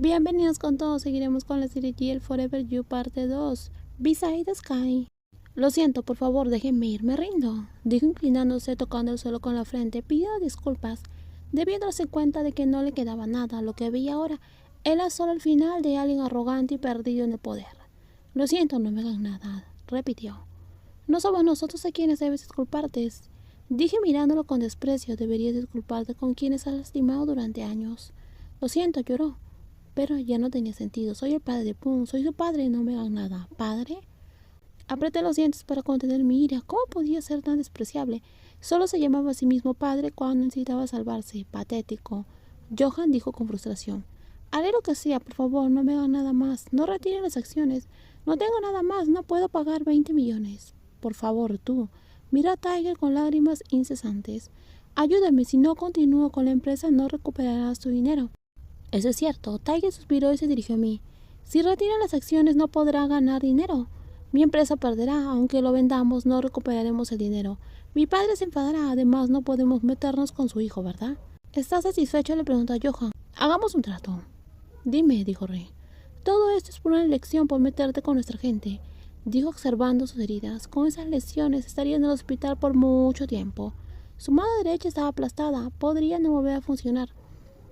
Bienvenidos con todos, seguiremos con la serie GL Forever You parte 2. Beside the Sky. Lo siento, por favor, déjenme ir, me rindo, dijo inclinándose, tocando el suelo con la frente. Pidió disculpas, debió darse cuenta de que no le quedaba nada. Lo que veía ahora era solo el final de alguien arrogante y perdido en el poder. Lo siento, no me hagan nada, repitió. No somos nosotros a quienes debes disculparte, dije mirándolo con desprecio. Deberías disculparte con quienes has lastimado durante años. Lo siento, lloró. Pero ya no tenía sentido. Soy el padre de Pum, soy su padre, no me hagan nada. ¿Padre? Apreté los dientes para contener mi ira. ¿Cómo podía ser tan despreciable? Solo se llamaba a sí mismo padre cuando necesitaba salvarse. Patético. Johan dijo con frustración. Haré lo que sea, por favor, no me hagan nada más. No retiren las acciones. No tengo nada más, no puedo pagar 20 millones. Por favor, tú. Mira a Tiger con lágrimas incesantes. Ayúdame, si no continúo con la empresa no recuperarás tu dinero. Eso es cierto. Tiger suspiró y se dirigió a mí. Si retiran las acciones no podrá ganar dinero. Mi empresa perderá. Aunque lo vendamos no recuperaremos el dinero. Mi padre se enfadará. Además no podemos meternos con su hijo, ¿verdad? ¿Estás satisfecho?, le preguntó a Johan. Hagamos un trato. Dime, dijo Rey. Todo esto es por una lección por meterte con nuestra gente, dijo observando sus heridas. Con esas lesiones estaría en el hospital por mucho tiempo. Su mano derecha estaba aplastada. Podría no volver a funcionar.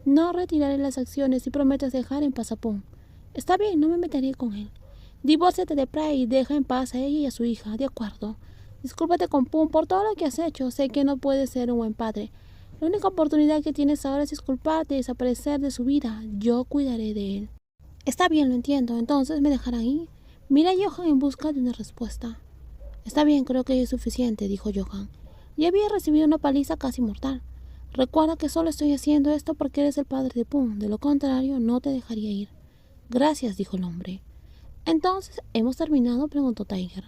No retiraré las acciones si prometes dejar en paz a Pum. Está bien, no me meteré con él. Divórciate de Prey y deja en paz a ella y a su hija. De acuerdo. Discúlpate con Pum por todo lo que has hecho. Sé que no puedes ser un buen padre. La única oportunidad que tienes ahora es disculparte y desaparecer de su vida. Yo cuidaré de él. Está bien, lo entiendo. Entonces me dejarán ir. Mira a Johan en busca de una respuesta. Está bien, creo que es suficiente, dijo Johan. Ya había recibido una paliza casi mortal. Recuerda que solo estoy haciendo esto porque eres el padre de Pum. De lo contrario, no te dejaría ir. Gracias, dijo el hombre. Entonces, ¿hemos terminado?, preguntó Tiger.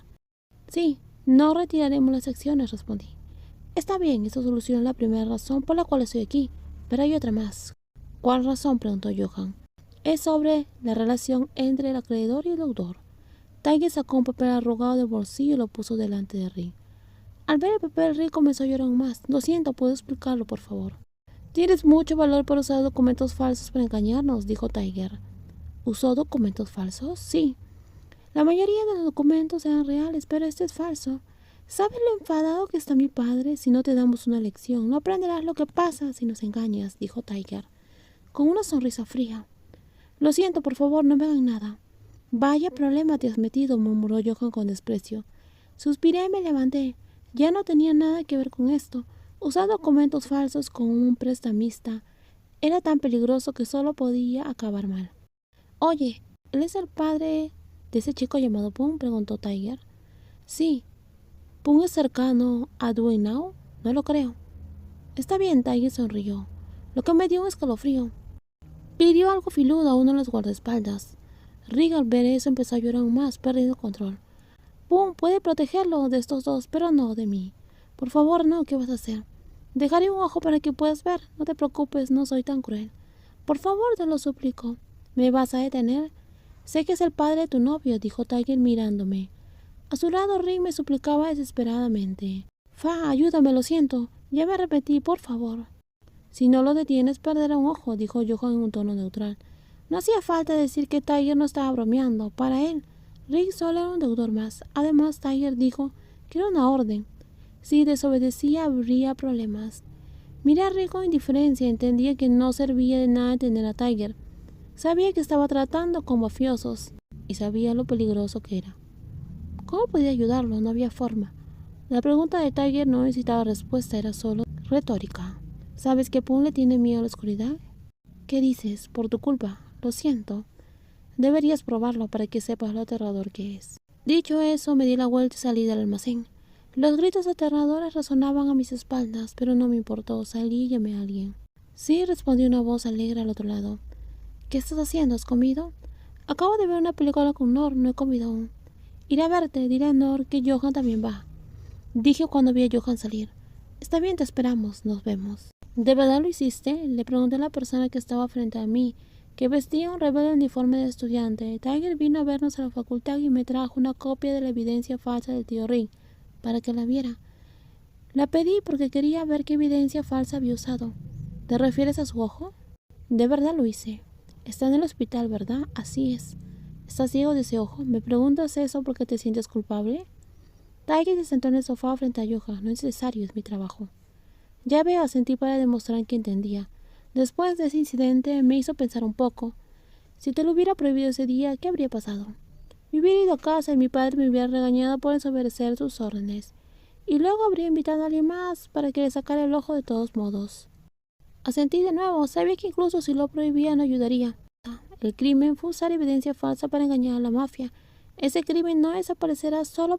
Sí, no retiraremos las acciones, respondí. Está bien, eso soluciona la primera razón por la cual estoy aquí, pero hay otra más. ¿Cuál razón?, preguntó Johan. Es sobre la relación entre el acreedor y el deudor. Tiger sacó un papel arrugado del bolsillo y lo puso delante de Rick. Al ver el papel, Rick comenzó a llorar aún más. Lo siento, ¿puedo explicarlo, por favor? Tienes mucho valor para usar documentos falsos para engañarnos, dijo Tiger. ¿Usó documentos falsos? Sí. La mayoría de los documentos eran reales, pero este es falso. ¿Sabes lo enfadado que está mi padre? Si no te damos una lección, no aprenderás lo que pasa si nos engañas, dijo Tiger, con una sonrisa fría. Lo siento, por favor, no me hagan nada. Vaya problema te has metido, murmuró Johan con desprecio. Suspiré y me levanté. Ya no tenía nada que ver con esto. Usar documentos falsos con un prestamista era tan peligroso que solo podía acabar mal. Oye, ¿él es el padre de ese chico llamado Pum?, preguntó Tiger. Sí. ¿Pum es cercano a Dwayne Now? No lo creo. Está bien, Tiger sonrió. Lo que me dio un escalofrío. Pidió algo filudo a uno de los guardaespaldas. Rick al ver eso empezó a llorar aún más, perdiendo control. Pum puede protegerlo de estos dos, pero no de mí. Por favor, no, ¿qué vas a hacer? Dejaré un ojo para que puedas ver. No te preocupes, no soy tan cruel. Por favor, te lo suplico. ¿Me vas a detener? Sé que es el padre de tu novio, dijo Tiger mirándome. A su lado Rick me suplicaba desesperadamente. Fa, ayúdame, lo siento. Ya me repetí, por favor. Si no lo detienes, perderá un ojo, dijo Johan en un tono neutral. No hacía falta decir que Tiger no estaba bromeando. Para él, Rick solo era un deudor más. Además, Tiger dijo que era una orden. Si desobedecía, habría problemas. Miré a Rick con indiferencia. Entendía que no servía de nada detener a Tiger. Sabía que estaba tratando con mafiosos y sabía lo peligroso que era. ¿Cómo podía ayudarlo? No había forma. La pregunta de Tiger no necesitaba respuesta, era solo retórica. ¿Sabes que Pum le tiene miedo a la oscuridad? ¿Qué dices? Por tu culpa. Lo siento. Deberías probarlo para que sepas lo aterrador que es. Dicho eso, me di la vuelta y salí del almacén. Los gritos aterradores resonaban a mis espaldas, pero no me importó. Salí y llamé a alguien. Sí, respondió una voz alegre al otro lado. ¿Qué estás haciendo? ¿Has comido? Acabo de ver una película con Nor, no he comido aún. Iré a verte, diré a Nor que Johan también va. Dije cuando vi a Johan salir. Está bien, te esperamos, nos vemos. ¿De verdad lo hiciste?, le pregunté a la persona que estaba frente a mí, que vestía un rebelde uniforme de estudiante. Tiger vino a vernos a la facultad y me trajo una copia de la evidencia falsa del tío Rick, para que la viera. La pedí porque quería ver qué evidencia falsa había usado. ¿Te refieres a su ojo? De verdad lo hice. Está en el hospital, ¿verdad? Así es. ¿Estás ciego de ese ojo? ¿Me preguntas eso porque te sientes culpable? Tiger se sentó en el sofá frente a Johan. No es necesario, es mi trabajo. Ya veo, asentí para demostrar que entendía. Después de ese incidente me hizo pensar un poco. Si te lo hubiera prohibido ese día, ¿qué habría pasado? Me hubiera ido a casa y mi padre me hubiera regañado por desobedecer sus órdenes. Y luego habría invitado a alguien más para que le sacara el ojo de todos modos. Asentí de nuevo. Sabía que incluso si lo prohibía no ayudaría. El crimen fue usar evidencia falsa para engañar a la mafia. Ese crimen no desaparecerá solo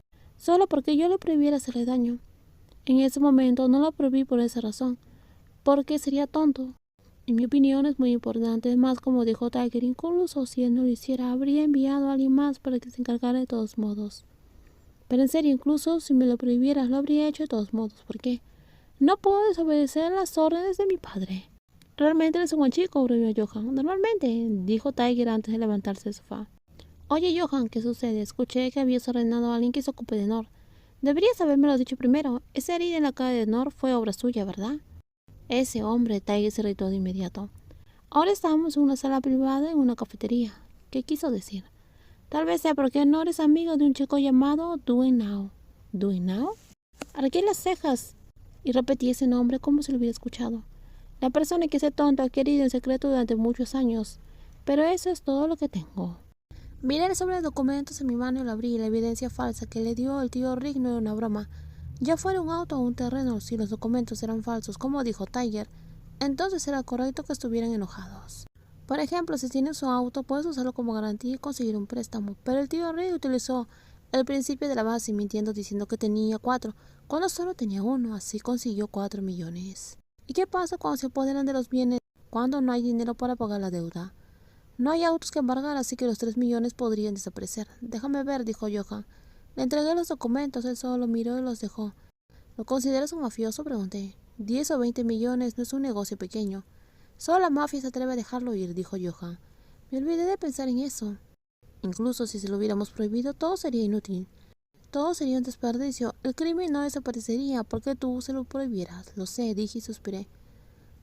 porque yo le prohibiera hacerle daño. En ese momento no lo prohibí por esa razón, porque sería tonto. En mi opinión es muy importante. Es más, como dijo Tiger, incluso si él no lo hiciera, habría enviado a alguien más para que se encargara de todos modos. Pero en serio, incluso si me lo prohibieras, lo habría hecho de todos modos. ¿Por qué? No puedo desobedecer las órdenes de mi padre. Realmente eres un buen chico, bromeó Johan. Normalmente, dijo Tiger antes de levantarse del sofá. Oye, Johan, ¿qué sucede? Escuché que habías ordenado a alguien que se ocupe de Nor. Deberías habérmelo dicho primero. Esa herida en la cara de Nor fue obra suya, ¿verdad? Ese hombre, Tiger se irritó de inmediato. Ahora estamos en una sala privada en una cafetería. ¿Qué quiso decir? Tal vez sea porque Nor es amigo de un chico llamado Dwayne Now. ¿Dwayne Now? Arqué las cejas y repetí ese nombre como si lo hubiera escuchado. La persona que ese tonto ha querido en secreto durante muchos años. Pero eso es todo lo que tengo. Miré el sobre de documentos en mi mano y lo abrí. La evidencia falsa que le dio el tío Rick no era una broma. Ya fuera un auto o un terreno, si los documentos eran falsos, como dijo Tiger, entonces era correcto que estuvieran enojados. Por ejemplo, si tienes su auto, puedes usarlo como garantía y conseguir un préstamo. Pero el tío Rick utilizó el principio de la base mintiendo diciendo que tenía 4, cuando solo tenía 1, así consiguió 4 millones. ¿Y qué pasa cuando se apoderan de los bienes cuando no hay dinero para pagar la deuda? No hay autos que embargar, así que los 3 millones podrían desaparecer. Déjame ver, dijo Johan. Le entregué los documentos, él solo miró y los dejó. ¿Lo consideras un mafioso? Pregunté. 10 o 20 millones no es un negocio pequeño. Solo la mafia se atreve a dejarlo ir, dijo Johan. Me olvidé de pensar en eso. Incluso si se lo hubiéramos prohibido, todo sería inútil. Todo sería un desperdicio. El crimen no desaparecería porque tú se lo prohibieras. Lo sé, dije y suspiré.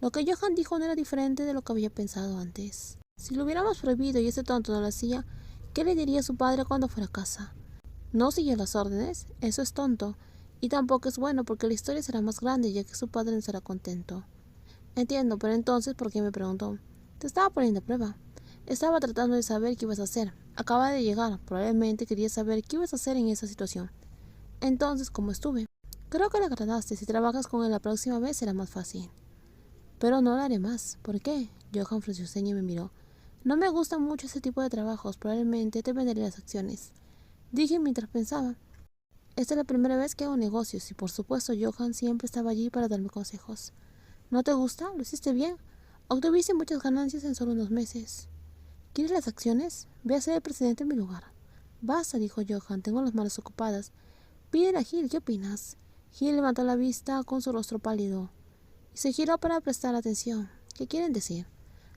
Lo que Johan dijo no era diferente de lo que había pensado antes. Si lo hubiéramos prohibido y ese tonto no lo hacía, ¿qué le diría a su padre cuando fuera a casa? ¿No siguió las órdenes? Eso es tonto. Y tampoco es bueno porque la historia será más grande ya que su padre no estará contento. Entiendo, pero entonces, ¿por qué me preguntó? Te estaba poniendo a prueba. Estaba tratando de saber qué ibas a hacer. Acaba de llegar. Probablemente quería saber qué ibas a hacer en esa situación. Entonces, ¿cómo estuve? Creo que le agradaste. Si trabajas con él la próxima vez será más fácil. Pero no lo haré más. ¿Por qué? Johan frunció ceño y me miró. No me gusta mucho ese tipo de trabajos. Probablemente te venderé las acciones. Dije mientras pensaba. Esta es la primera vez que hago negocios y por supuesto Johan siempre estaba allí para darme consejos. ¿No te gusta? Lo hiciste bien. Obtuviste muchas ganancias en solo unos meses. ¿Quieres las acciones? Ve a ser el presidente en mi lugar. Basta, dijo Johan, tengo las manos ocupadas. Pídele a Gil, ¿qué opinas? Gil levantó la vista con su rostro pálido y se giró para prestar atención. ¿Qué quieren decir?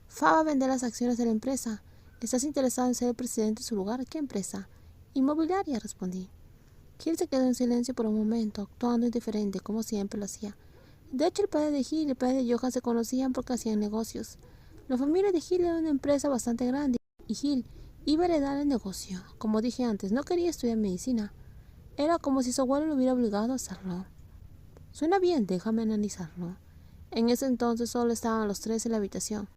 Fa va a vender las acciones de la empresa. ¿Estás interesado en ser el presidente en su lugar? ¿Qué empresa? Inmobiliaria, respondí. Gil se quedó en silencio por un momento, actuando indiferente, como siempre lo hacía. De hecho, el padre de Gil y el padre de Johan se conocían porque hacían negocios. La familia de Gil era una empresa bastante grande y Gil iba a heredar el negocio. Como dije antes, no quería estudiar medicina. Era como si su abuelo lo hubiera obligado a hacerlo. Suena bien, déjame analizarlo. En ese entonces solo estaban los tres en la habitación.